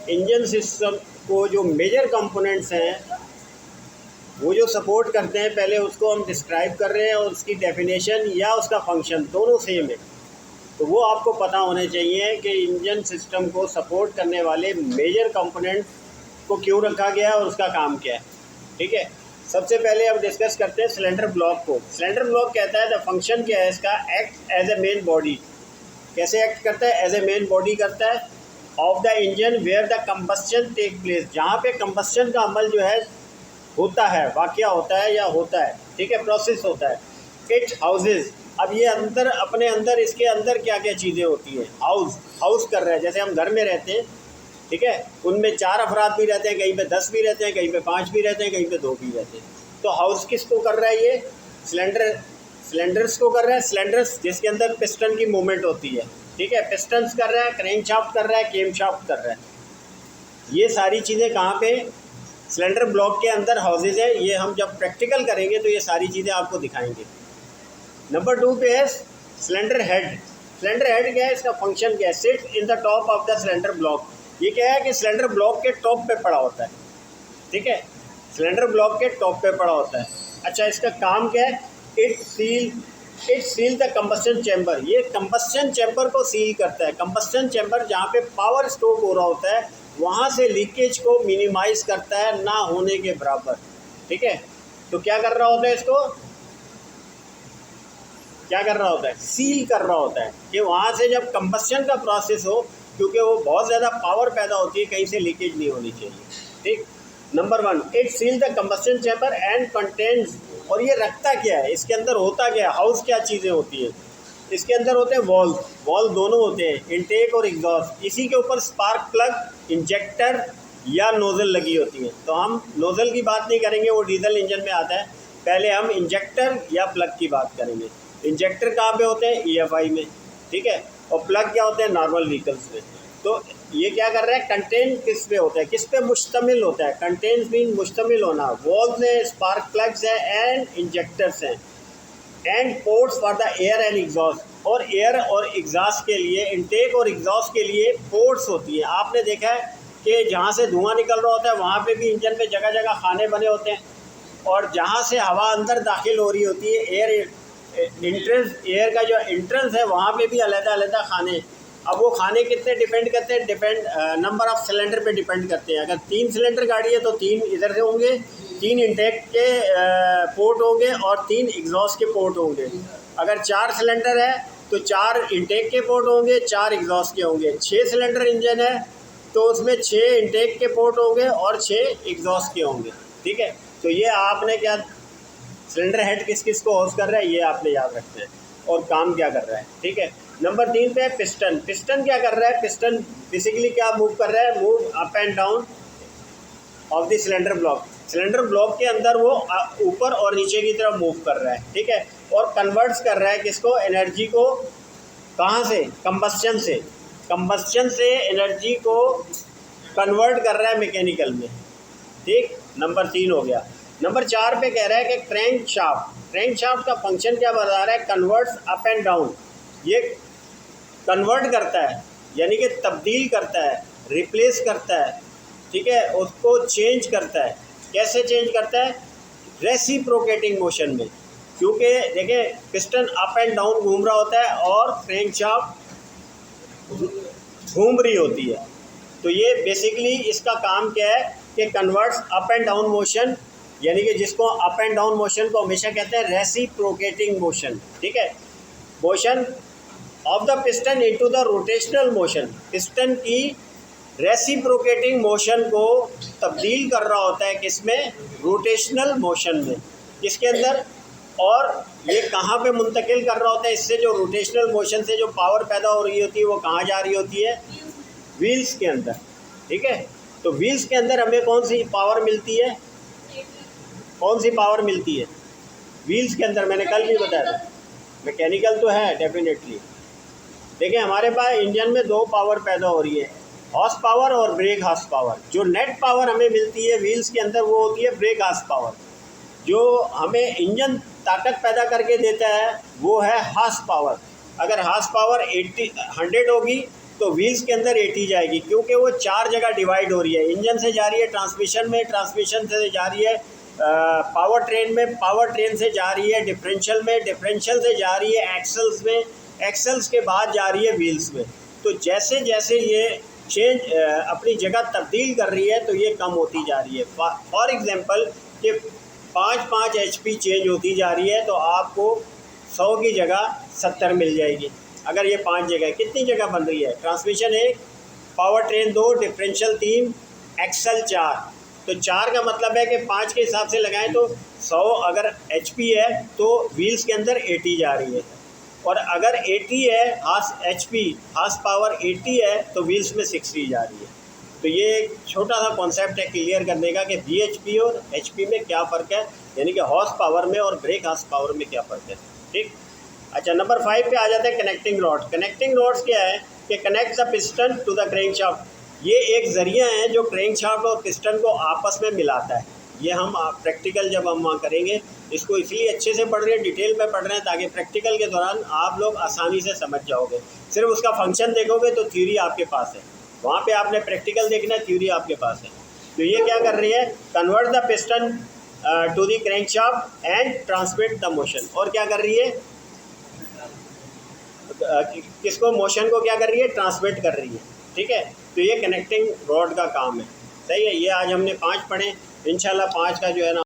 Engine system को जो major components हैं वो जो सपोर्ट करते हैं, पहले उसको हम डिस्क्राइब कर रहे हैं और उसकी डेफिनेशन या उसका फंक्शन दोनों सेम है। तो वो आपको पता होने चाहिए कि इंजन सिस्टम को सपोर्ट करने वाले मेजर कंपोनेंट को क्यों रखा गया है और उसका काम क्या है। ठीक है, सबसे पहले अब डिस्कस करते हैं सिलेंडर ब्लॉक को। सिलेंडर ब्लॉक कहता है द फंक्शन क्या है इसका, act as a main body. कैसे एक्ट करता है, एज ए मेन बॉडी करता है of the engine where the combustion take place, जहाँ पे कंबस्शन का अमल जो है होता है, वाक़या होता है या होता है, ठीक है, प्रोसेस होता है। इट हाउसेज, अब ये अंदर अपने अंदर इसके अंदर क्या क्या चीज़ें होती हैं, हाउस कर रहे हैं। जैसे हम घर में रहते हैं, ठीक है, उनमें 4 अफराद भी रहते हैं, कहीं पे 10 भी रहते हैं, कहीं पे 5 भी रहते हैं, कहीं पे 2 भी रहते हैं। तो हाउस किसको कर रहा है, ये सिलेंडर्स को कर रहा है। सिलेंडर्स जिसके अंदर पिस्टन की मूवमेंट होती है, ठीक है, पिस्टन्स कर रहा है, क्रैंकशाफ्ट कर रहा है, केमशाफ्ट कर रहा है। ये सारी चीज़ें कहाँ पे, सिलेंडर ब्लॉक के अंदर हाउसेज है। ये हम जब प्रैक्टिकल करेंगे तो ये सारी चीज़ें आपको दिखाएंगे। नंबर 2 पे है सिलेंडर हेड। सिलेंडर हेड क्या है, इसका फंक्शन क्या है, sit in the top of the cylinder block. ये क्या है कि सिलेंडर ब्लॉक के टॉप पे पड़ा होता है, ठीक है, सिलेंडर ब्लॉक के टॉप पे पड़ा होता है। अच्छा, इसका काम क्या है, it seal the combustion chamber. ये कंबस्शन चैम्बर को सील करता है। कंबस्शन चैम्बर जहाँ पे पावर स्टोक हो रहा होता है वहाँ से लीकेज को मिनिमाइज करता है, ना होने के बराबर, ठीक है। तो क्या कर रहा होता है, इसको क्या कर रहा होता है, सील कर रहा होता है कि वहाँ से जब कंबस्शन का प्रोसेस हो, क्योंकि वो बहुत ज़्यादा पावर पैदा होती है, कहीं से लीकेज नहीं होनी चाहिए, ठीक। Number 1, it seal the combustion chamber and contains. और ये रखता क्या है, इसके अंदर होता क्या है, हाउस क्या चीज़ें होती हैं, इसके अंदर होते हैं वॉल्व दोनों होते हैं, इनटेक और एग्जॉस्ट। इसी के ऊपर स्पार्क प्लग, इंजेक्टर या नोज़ल लगी होती है। तो हम नोज़ल की बात नहीं करेंगे, वो डीजल इंजन में आता है। पहले हम इंजेक्टर या प्लग की बात करेंगे। इंजेक्टर कहाँ पे होते हैं, EFI में, ठीक है, और प्लग क्या होते हैं, नॉर्मल व्हीकल्स में। तो ये क्या कर रहा है, कंटेन किस पे होता है, किस पे मुश्तमिल होता है, कंटेन मीन मुश्तमिल होना। वॉल्व्स हैं, स्पार्क प्लग्स हैं एंड इंजेक्टर्स हैं, and ports for the air and exhaust. और एयर और एग्जॉस्ट के लिए, इनटेक और एग्जॉस्ट के लिए पोर्ट्स होती है। आपने देखा है कि जहाँ से धुआं निकल रहा होता है वहाँ पे भी इंजन पे जगह जगह खाने बने होते हैं, और जहाँ से हवा अंदर दाखिल हो रही होती है, एयर का जो एंट्रेंस है वहाँ पे भी अलग-अलग खाने। अब वो खाने कितने डिपेंड करते हैं, नंबर ऑफ़ सिलेंडर पे डिपेंड करते हैं। अगर 3 सिलेंडर गाड़ी है तो 3 इधर से होंगे, 3 इंटेक के पोर्ट होंगे और 3 एग्जॉस्ट के पोर्ट होंगे। अगर 4 सिलेंडर है तो 4 इंटेक के पोर्ट होंगे, 4 एग्जॉस्ट के होंगे। 6 सिलेंडर इंजन है तो उसमें 6 इंटेक के पोर्ट होंगे और 6 एग्जॉस्ट के होंगे, ठीक है। तो ये आपने क्या, सिलेंडर हेड किस किस को होस्ट कर रहा है ये आपने याद रखना है, और काम क्या कर रहा है, ठीक है। नंबर 3 पे है पिस्टन। पिस्टन क्या कर रहा है, पिस्टन बेसिकली क्या मूव कर रहा है, move up and down of the cylinder block. Cylinder block के अंदर वो ऊपर और नीचे की तरफ मूव कर रहा है, ठीक है, और कन्वर्ट्स कर रहा है किसको, एनर्जी को, कहाँ से, कंबस्शन से एनर्जी को कन्वर्ट कर रहा है मैकेनिकल में, ठीक। नंबर 3 हो गया। नंबर 4 पे कह रहा है कि क्रैंक शाफ्ट का फंक्शन क्या बता रहा है, कन्वर्ट्स अप एंड डाउन। ये कन्वर्ट करता है, यानी कि तब्दील करता है, रिप्लेस करता है, ठीक है, उसको चेंज करता है। कैसे चेंज करता है, रेसिप्रोकेटिंग मोशन में, क्योंकि देखिए पिस्टन अप एंड डाउन घूम रहा होता है और क्रैंकशाफ्ट घूम रही होती है। तो ये बेसिकली इसका काम क्या है कि converts up and down motion, यानी कि जिसको अप एंड डाउन मोशन को हमेशा कहते हैं रेसिप्रोकेटिंग मोशन, ठीक है। Motion of the piston into the rotational motion, piston की रेसिप्रोकेटिंग मोशन को तब्दील कर रहा होता है किसमें, रोटेशनल मोशन में, किसके अंदर, और ये कहाँ पे मुंतकिल कर रहा होता है, इससे जो रोटेशनल मोशन से जो पावर पैदा हो रही होती है वो कहाँ जा रही होती है, व्हील्स के अंदर, ठीक है। तो व्हील्स के अंदर हमें कौन सी पावर मिलती है, व्हील्स के अंदर, मैंने कल भी बताया था, मैकेनिकल तो है डेफिनेटली। देखिए हमारे पास इंजन में 2 पावर पैदा हो रही है, हॉर्स पावर और ब्रेक हॉर्स पावर। जो नेट पावर हमें मिलती है व्हील्स के अंदर वो होती है ब्रेक हॉर्स पावर। जो हमें इंजन ताकत पैदा करके देता है वो है हॉर्स पावर। अगर हॉर्स पावर 100 होगी तो व्हील्स के अंदर एटी जाएगी, क्योंकि वो 4 जगह डिवाइड हो रही है। इंजन से जा रही है ट्रांसमिशन में, ट्रांसमिशन से जा रही है पावर ट्रेन में, पावर ट्रेन से जा रही है डिफरेंशियल में, डिफरेंशियल से जा रही है एक्सल्स में, एक्सल्स के बाद जा रही है व्हील्स में। तो जैसे जैसे ये चेंज अपनी जगह तब्दील कर रही है तो ये कम होती जा रही है। फॉर एग्जांपल कि 5-5 HP चेंज होती जा रही है तो आपको 100 की जगह 70 मिल जाएगी। अगर ये 5 जगह, कितनी जगह बन रही है? Transmission 1, power train 2, differential 3, axle 4। तो 4 का मतलब है कि 5 के हिसाब से लगाएं तो 100 अगर HP है तो व्हील्स के अंदर 80 जा रही है, और अगर 80 है HP हार्स पावर 80 है तो व्हील्स में 60 जा रही है। तो ये एक छोटा सा कॉन्सेप्ट है क्लियर करने का कि VHP और HP में क्या फ़र्क है, यानी कि हॉर्स पावर में और ब्रेक हॉर्स पावर में क्या फ़र्क है। ठीक। अच्छा, नंबर 5 पे आ जाते हैं कनेक्टिंग रॉड्स। कनेक्टिंग रॉड्स क्या है कि connect the piston to the crankshaft. ये एक ज़रिया है जो क्रैंकशाफ्ट और पिस्टन को आपस में मिलाता है। ये हम प्रैक्टिकल जब हम वहाँ करेंगे, इसको इसलिए अच्छे से पढ़ रहे हैं, डिटेल में पढ़ रहे हैं, ताकि प्रैक्टिकल के दौरान आप लोग आसानी से समझ जाओगे। सिर्फ उसका फंक्शन देखोगे तो थ्योरी आपके पास है, वहाँ पे आपने प्रैक्टिकल देखना है, थ्योरी आपके पास है। तो ये क्या कर रही है? Convert the piston to the crankshaft and transmit the motion. और क्या कर रही है? किसको? मोशन को क्या कर रही है? ट्रांसमिट कर रही है। ठीक है, तो ये कनेक्टिंग रॉड का काम है। सही है। ये आज हमने 5 पढ़े, इंशाल्लाह 5 का जो है ना